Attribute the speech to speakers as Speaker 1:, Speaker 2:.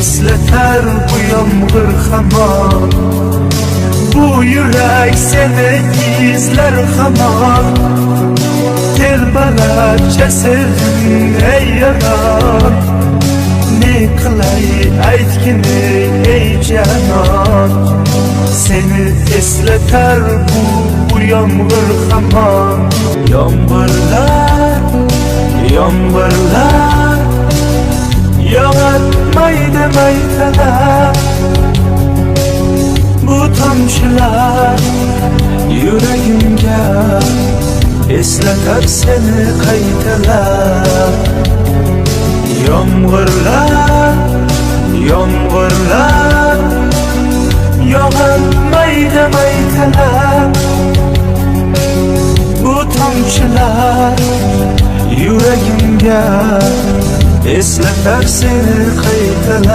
Speaker 1: esleter bu yağmur hamon. Bu yürek seni izler hamon. Telbalarca sevdim ey yaran. Ne kılay aytgini ey canan. Seni esleter bu yağmur hamon. Yağmurlar, yağmurlar yağatmaydı maytalar. Bu tomchilar yüreğimge esleter seni qaytalar. Yağmurlar, yağmurlar yağatmaydı maytalar. Bu tomchilar yüreğimge esleter seni qaytalar.